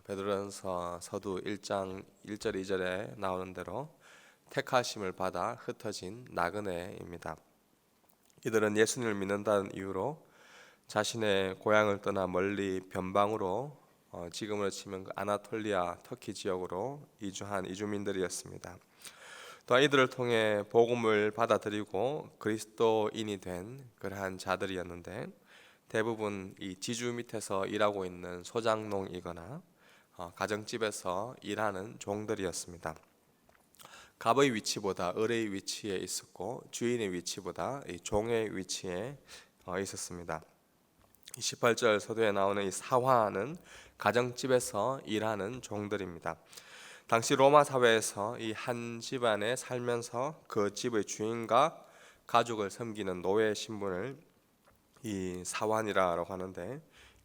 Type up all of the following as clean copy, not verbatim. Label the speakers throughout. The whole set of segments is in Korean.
Speaker 1: 베드로전서 서두 1장 1절 2절에 나오는 대로 택하심을 받아 흩어진 나그네입니다. 이들은 예수님을 믿는다는 이유로 자신의 고향을 떠나 멀리 변방으로 지금으로 치면 그 아나톨리아 터키 지역으로 이주한 이주민들이었습니다. 또 이들을 통해 복음을 받아들이고 그리스도인이 된 그러한 자들이었는데 대부분 이 지주 밑에서 일하고 있는 소장농이거나 가정집에서 일하는 종들이었습니다. 갑의 위치보다 을의 위치에 있었고 주인의 위치보다 이 종의 위치에 있었습니다. 18절 서두에 나오는 이 사화는 가정집에서 일하는 종들입니다. 당시 로마 사회에서 이 한 집안에 살면서 그 집의 주인과 가족을 섬기는 노예 신분을 이 사환이라고 하는데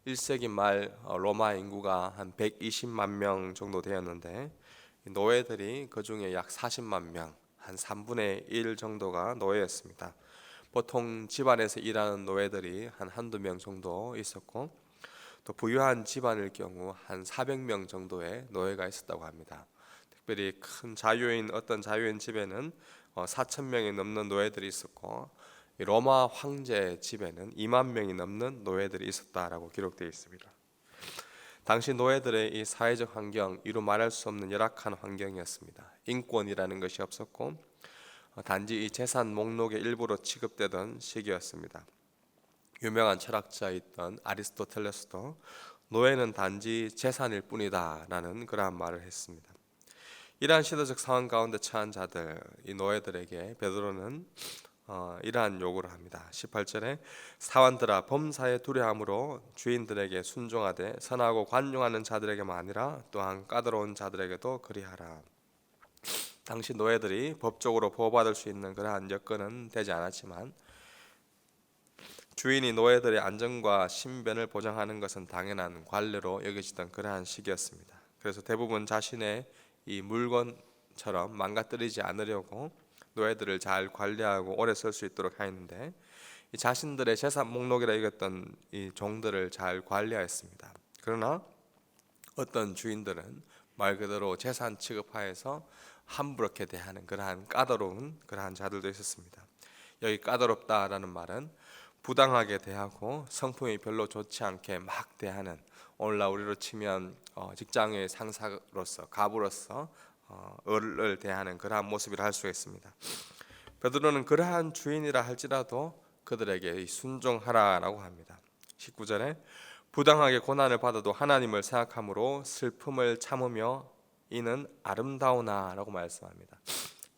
Speaker 1: 1세기 말 로마 인구가 한 120만 명 정도 되었는데 노예들이 그 중에 약 40만 명, 한 3분의 1 정도가 노예였습니다. 보통 집안에서 일하는 노예들이 한 한두 명 정도 있었고 또 부유한 집안일 경우 한 400명 정도의 노예가 있었다고 합니다. 특별히 큰 어떤 자유인 집에는 4천 명이 넘는 노예들이 있었고 로마 황제 집에는 2만 명이 넘는 노예들이 있었다라고 기록되어 있습니다. 당시 노예들의 이 사회적 환경, 이루 말할 수 없는 열악한 환경이었습니다. 인권이라는 것이 없었고 단지 이 재산 목록의 일부로 취급되던 시기였습니다. 유명한 철학자였던 아리스토텔레스도 노예는 단지 재산일 뿐이다 라는 그러한 말을 했습니다. 이러한 시대적 상황 가운데 처한 자들, 이 노예들에게 베드로는 이러한 요구를 합니다. 18절에 사환들아 범사에 두려함으로 주인들에게 순종하되 선하고 관용하는 자들에게만 아니라 또한 까다로운 자들에게도 그리하라. 당시 노예들이 법적으로 보호받을 수 있는 그러한 여건은 되지 않았지만 주인이 노예들의 안전과 신변을 보장하는 것은 당연한 관례로 여겨지던 그러한 시기였습니다. 그래서 대부분 자신의 이 물건처럼 망가뜨리지 않으려고 노예들을 잘 관리하고 오래 쓸 수 있도록 하였는데 이 자신들의 재산 목록이라 여겼던 이 종들을 잘 관리하였습니다. 그러나 어떤 주인들은 말 그대로 재산 취급하에서 함부롭게 대하는 그러한 까다로운 그러한 자들도 있었습니다. 여기 까다롭다라는 말은 부당하게 대하고 성품이 별로 좋지 않게 막 대하는, 오늘날 우리로 치면 직장의 상사로서 가부로서 을을 대하는 그러한 모습이라 할 수 있습니다. 베드로는 그러한 주인이라 할지라도 그들에게 순종하라라고 합니다. 19절에 부당하게 고난을 받아도 하나님을 생각함으로 슬픔을 참으며 이는 아름다우나라고 말씀합니다.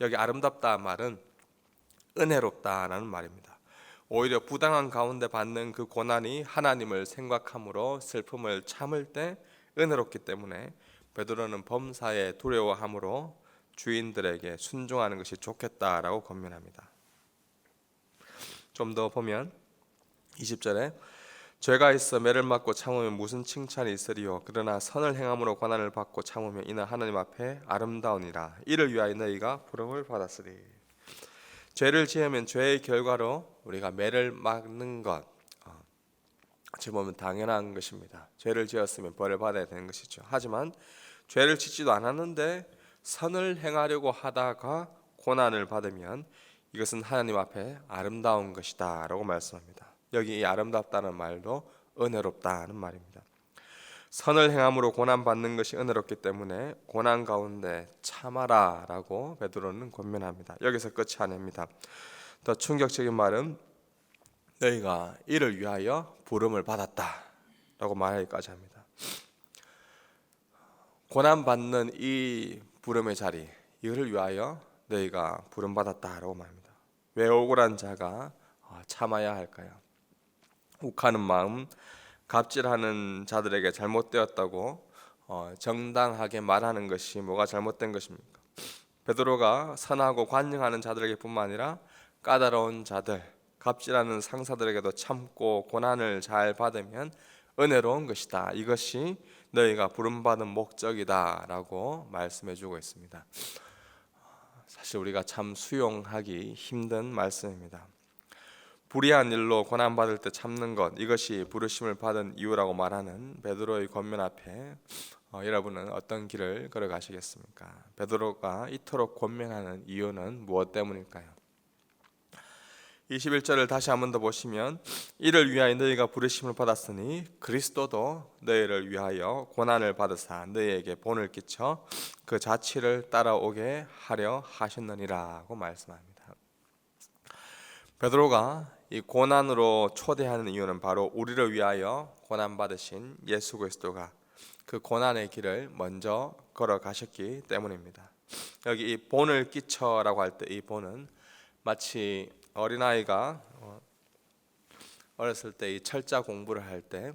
Speaker 1: 여기 아름답다 말은 은혜롭다라는 말입니다. 오히려 부당한 가운데 받는 그 고난이 하나님을 생각함으로 슬픔을 참을 때 은혜롭기 때문에 베드로는 범사에 두려워함으로 주인들에게 순종하는 것이 좋겠다라고 권면합니다. 좀 더 보면 20절에 죄가 있어 매를 맞고 참으면 무슨 칭찬이 있으리요 그러나 선을 행함으로 고난을 받고 참으면 이는 하나님 앞에 아름다우니라. 이를 위하여 너희가 부름을 받았으리. 죄를 지으면 죄의 결과로 우리가 매를 맞는 것, 어찌 보면 당연한 것입니다. 죄를 지었으면 벌을 받아야 되는 것이죠. 하지만 죄를 짓지도 않았는데 선을 행하려고 하다가 고난을 받으면 이것은 하나님 앞에 아름다운 것이다 라고 말씀합니다. 여기 이 아름답다는 말도 은혜롭다는 말입니다. 선을 행함으로 고난받는 것이 은혜롭기 때문에 고난 가운데 참아라 라고 베드로는 권면합니다. 여기서 끝이 아닙니다. 더 충격적인 말은 너희가 이를 위하여 부름을 받았다 라고 말하기까지 합니다. 고난받는 이 부름의 자리, 이를 위하여 너희가 부름받았다 라고 말합니다. 왜 억울한 자가 참아야 할까요? 욱하는 마음, 갑질하는 자들에게 잘못되었다고 정당하게 말하는 것이 뭐가 잘못된 것입니까? 베드로가 선하고 관용하는 자들에게 뿐만 아니라 까다로운 자들, 갑질하는 상사들에게도 참고 고난을 잘 받으면 은혜로운 것이다. 이것이 너희가 부름받은 목적이다 라고 말씀해주고 있습니다. 사실 우리가 참 수용하기 힘든 말씀입니다. 불의한 일로 고난받을 때 참는 것, 이것이 부르심을 받은 이유라고 말하는 베드로의 권면 앞에 여러분은 어떤 길을 걸어가시겠습니까? 베드로가 이토록 권면하는 이유는 무엇 때문일까요? 21절을 다시 한 번 더 보시면, 이를 위하여 너희가 부르심을 받았으니 그리스도도 너희를 위하여 고난을 받으사 너희에게 본을 끼쳐 그 자취를 따라오게 하려 하셨느니라고 말씀합니다. 베드로가 이 고난으로 초대하는 이유는 바로 우리를 위하여 고난 받으신 예수 그리스도가 그 고난의 길을 먼저 걸어가셨기 때문입니다. 여기 이 본을 끼쳐라고 할 때 이 본은 마치 어린아이가 어렸을 때 이 철자 공부를 할 때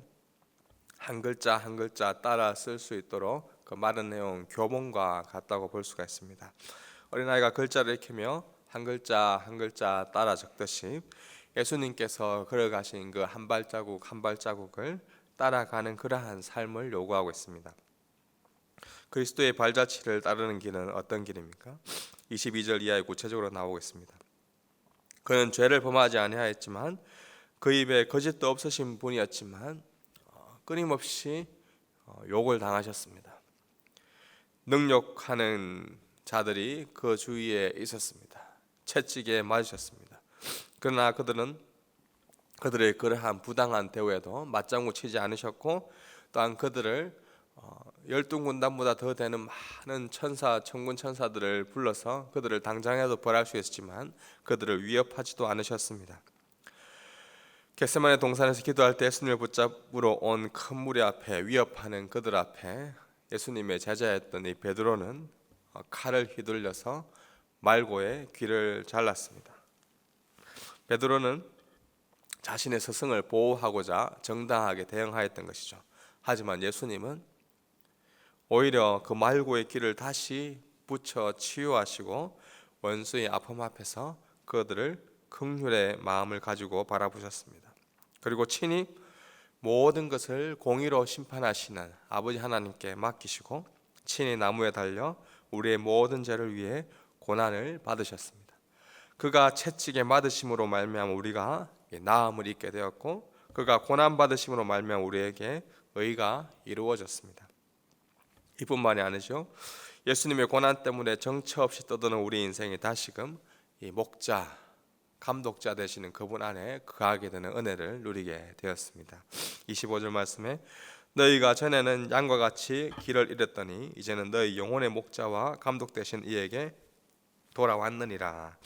Speaker 1: 한 글자 한 글자 따라 쓸 수 있도록 그 많은 내용 교본과 같다고 볼 수가 있습니다. 어린아이가 글자를 익히며 한 글자 한 글자 따라 적듯이 예수님께서 걸어가신 그 한 발자국 한 발자국을 따라가는 그러한 삶을 요구하고 있습니다. 그리스도의 발자취를 따르는 길은 어떤 길입니까? 22절 이하에 구체적으로 나오고 있습니다. 그는 죄를 범하지 아니하였지만 그 입에 거짓도 없으신 분이었지만 끊임없이 욕을 당하셨습니다. 능욕하는 자들이 그 주위에 있었습니다. 채찍에 맞으셨습니다. 그러나 그들은 그들의 그러한 부당한 대우에도 맞장구 치지 않으셨고, 또한 그들을 12군단보다 더 되는 많은 천사, 천군 천사들을 불러서 그들을 당장에도 벌할 수 있었지만 그들을 위협하지도 않으셨습니다. 겟세마네 동산에서 기도할 때 예수님을 붙잡으러 온 큰 무리 앞에 위협하는 그들 앞에 예수님의 제자였던 이 베드로는 칼을 휘둘려서 말고의 귀를 잘랐습니다. 베드로는 자신의 스승을 보호하고자 정당하게 대응하였던 것이죠. 하지만 예수님은 오히려 그 말고의 귀를 다시 붙여 치유하시고 원수의 아픔 앞에서 그들을 긍휼의 마음을 가지고 바라보셨습니다. 그리고 친히 모든 것을 공의로 심판하시는 아버지 하나님께 맡기시고 친히 나무에 달려 우리의 모든 죄를 위해 고난을 받으셨습니다. 그가 채찍에 맞으심으로 말미암아 우리가 나음을 입게 되었고, 그가 고난 받으심으로 말미암아 우리에게 의가 이루어졌습니다. 이뿐만이 아니죠. 예수님의 고난 때문에 정처 없이 떠드는 우리 인생이 다시금 이 목자, 감독자 되시는 그분 안에 거하게 되는 은혜를 누리게 되었습니다. 25절 말씀에 너희가 전에는 양과 같이 길을 잃었더니 이제는 너희 영혼의 목자와 감독 되신 이에게 돌아왔느니라.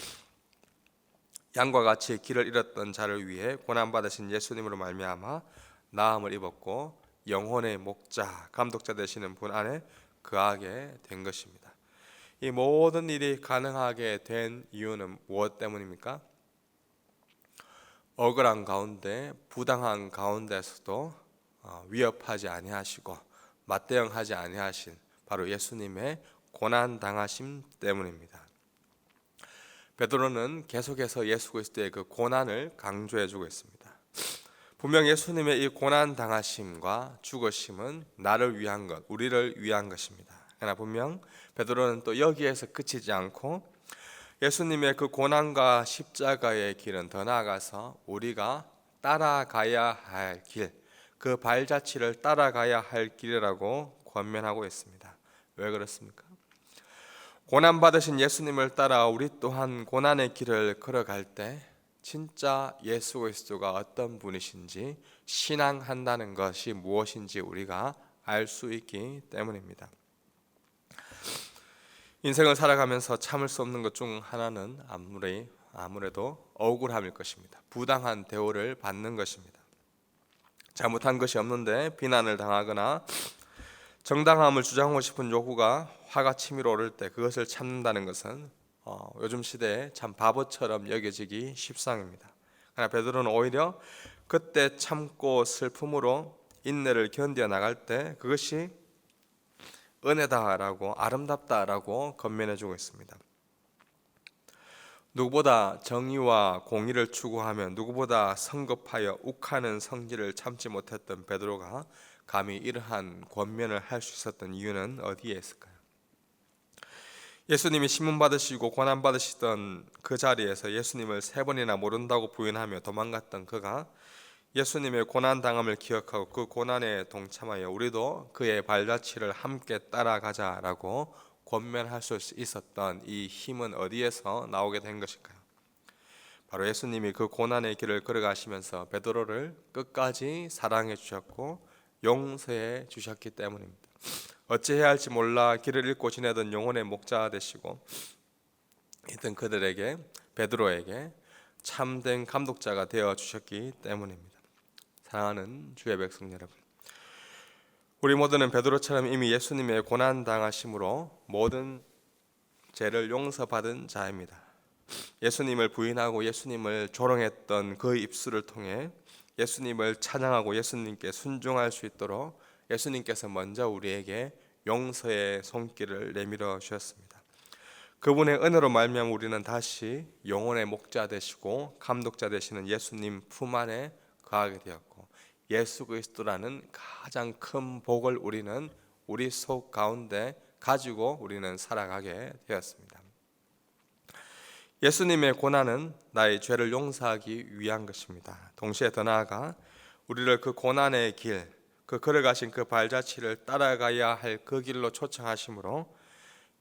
Speaker 1: 양과 같이 길을 잃었던 자를 위해 고난받으신 예수님으로 말미암아 나음을 입었고 영혼의 목자, 감독자 되시는 분 안에 거하게 된 것입니다. 이 모든 일이 가능하게 된 이유는 무엇 때문입니까? 억울한 가운데, 부당한 가운데서도 위협하지 아니하시고 맞대응하지 아니하신 바로 예수님의 고난 당하심 때문입니다. 베드로는 계속해서 예수 그리스도의 그 고난을 강조해주고 있습니다. 분명 예수님의 이 고난 당하심과 죽으심은 나를 위한 것, 우리를 위한 것입니다. 그러나 분명 베드로는 또 여기에서 그치지 않고 예수님의 그 고난과 십자가의 길은 더 나아가서 우리가 따라가야 할 길, 그 발자취를 따라가야 할 길이라고 권면하고 있습니다. 왜 그렇습니까? 고난받으신 예수님을 따라 우리 또한 고난의 길을 걸어갈 때 진짜 예수 그리스도가 어떤 분이신지, 신앙한다는 것이 무엇인지 우리가 알 수 있기 때문입니다. 인생을 살아가면서 참을 수 없는 것 중 하나는 아무래도 억울함일 것입니다. 부당한 대우를 받는 것입니다. 잘못한 것이 없는데 비난을 당하거나 정당함을 주장하고 싶은 요구가 화가 치밀어 오를 때 그것을 참는다는 것은 요즘 시대에 참 바보처럼 여겨지기 십상입니다. 그러나 베드로는 오히려 그때 참고 슬픔으로 인내를 견뎌 나갈 때 그것이 은혜다라고, 아름답다라고 권면해주고 있습니다. 누구보다 정의와 공의를 추구하며 누구보다 성급하여 욱하는 성질을 참지 못했던 베드로가 감히 이러한 권면을 할 수 있었던 이유는 어디에 있을까요? 예수님이 신문 받으시고 고난 받으시던 그 자리에서 예수님을 3번이나 모른다고 부인하며 도망갔던 그가 예수님의 고난 당함을 기억하고 그 고난에 동참하여 우리도 그의 발자취를 함께 따라가자라고 권면할 수 있었던 이 힘은 어디에서 나오게 된 것일까요? 바로 예수님이 그 고난의 길을 걸어가시면서 베드로를 끝까지 사랑해 주셨고 용서해 주셨기 때문입니다. 어찌해야 할지 몰라 길을 잃고 지내던 영혼의 목자 되시고 이든 그들에게 베드로에게 참된 감독자가 되어 주셨기 때문입니다. 사랑하는 주의 백성 여러분, 우리 모두는 베드로처럼 이미 예수님의 고난 당하심으로 모든 죄를 용서받은 자입니다. 예수님을 부인하고 예수님을 조롱했던 그 입술을 통해 예수님을 찬양하고 예수님께 순종할 수 있도록 예수님께서 먼저 우리에게 용서의 손길을 내밀어 주셨습니다. 그분의 은혜로 말미암아 우리는 다시 영혼의 목자 되시고 감독자 되시는 예수님 품 안에 거하게 되었고, 예수 그리스도라는 가장 큰 복을 우리는 우리 속 가운데 가지고 우리는 살아가게 되었습니다. 예수님의 고난은 나의 죄를 용서하기 위한 것입니다. 동시에 더 나아가 우리를 그 고난의 길, 그 걸어가신 그 발자취를 따라가야 할 그 길로 초청하심으로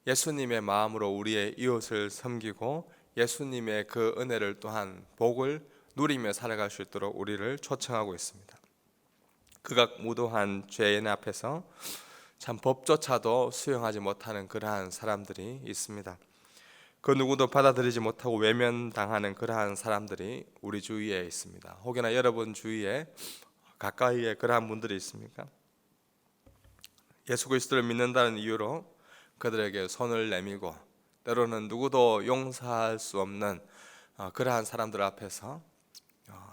Speaker 1: 예수님의 마음으로 우리의 이웃을 섬기고 예수님의 그 은혜를 또한 복을 누리며 살아갈 수 있도록 우리를 초청하고 있습니다. 극악무도한 죄인 앞에서 참 법조차도 수용하지 못하는 그러한 사람들이 있습니다. 그 누구도 받아들이지 못하고 외면당하는 그러한 사람들이 우리 주위에 있습니다. 혹여나 여러분 주위에 가까이에 그러한 분들이 있습니까? 예수 그리스도를 믿는다는 이유로 그들에게 손을 내밀고 때로는 누구도 용서할 수 없는 그러한 사람들 앞에서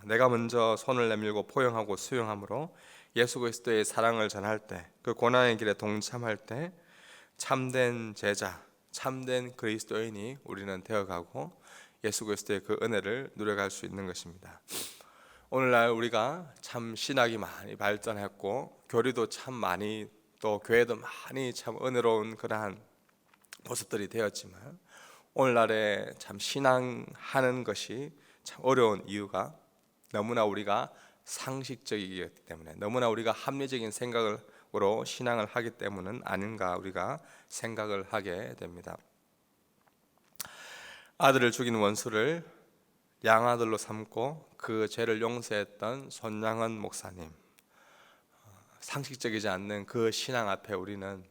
Speaker 1: 내가 먼저 손을 내밀고 포용하고 수용함으로 예수 그리스도의 사랑을 전할 때, 그 고난의 길에 동참할 때 참된 제자, 참된 그리스도인이 우리는 되어가고 예수 그리스도의 그 은혜를 누려갈 수 있는 것입니다. 오늘날 우리가 참 신학이 많이 발전했고 교리도 참 많이, 또 교회도 많이 참 은혜로운 그러한 모습들이 되었지만 오늘날에 참 신앙하는 것이 참 어려운 이유가 너무나 우리가 상식적이기 때문에, 너무나 우리가 합리적인 생각으로 신앙을 하기 때문은 아닌가 우리가 생각을 하게 됩니다. 아들을 죽인 원수를 양아들로 삼고 그 죄를 용서했던 손양은 목사님, 상식적이지 않는 그 신앙 앞에 우리는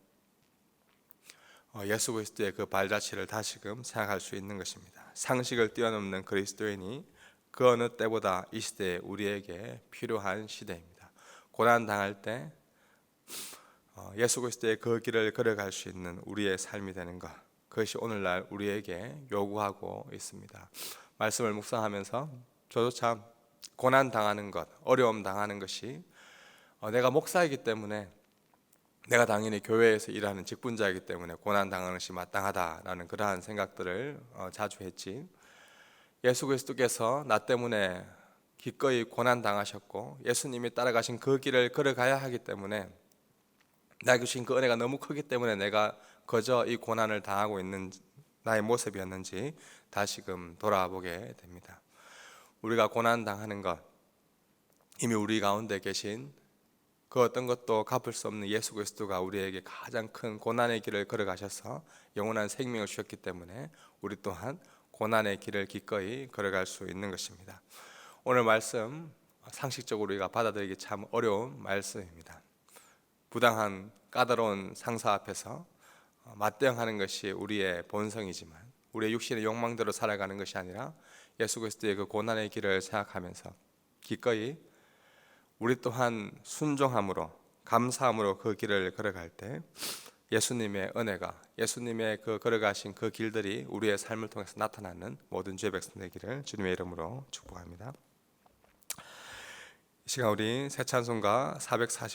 Speaker 1: 예수 그리스도의 그 발자취를 다시금 생각할 수 있는 것입니다. 상식을 뛰어넘는 그리스도인이 그 어느 때보다 이 시대에 우리에게 필요한 시대입니다. 고난 당할 때 예수 그리스도의 그 길을 걸어갈 수 있는 우리의 삶이 되는 것, 그것이 오늘날 우리에게 요구하고 있습니다. 말씀을 묵상하면서 저도 참 고난 당하는 것, 어려움 당하는 것이 내가 목사이기 때문에, 내가 당연히 교회에서 일하는 직분자이기 때문에 고난 당하는 것이 마땅하다라는 그러한 생각들을 자주 했지, 예수 그리스도께서 나 때문에 기꺼이 고난 당하셨고 예수님이 따라가신 그 길을 걸어가야 하기 때문에, 나에게 주신 그 은혜가 너무 크기 때문에 내가 그저 이 고난을 당하고 있는 나의 모습이었는지 다시금 돌아보게 됩니다. 우리가 고난 당하는 것, 이미 우리 가운데 계신 그 어떤 것도 갚을 수 없는 예수 그리스도가 우리에게 가장 큰 고난의 길을 걸어가셔서 영원한 생명을 주셨기 때문에 우리 또한 고난의 길을 기꺼이 걸어갈 수 있는 것입니다. 오늘 말씀 상식적으로 우리가 받아들이기 참 어려운 말씀입니다. 부당한 까다로운 상사 앞에서 맞대응하는 것이 우리의 본성이지만 우리의 육신의 욕망대로 살아가는 것이 아니라 예수 그리스도의 그 고난의 길을 생각하면서 기꺼이 우리 또한 순종함으로, 감사함으로 그 길을 걸어갈 때 예수님의 은혜가, 예수님의 그 걸어가신 그 길들이 우리의 삶을 통해서 나타나는 모든 주의 백성 되기를 주님의 이름으로 축복합니다. 이 시간 우리 새 찬송가 440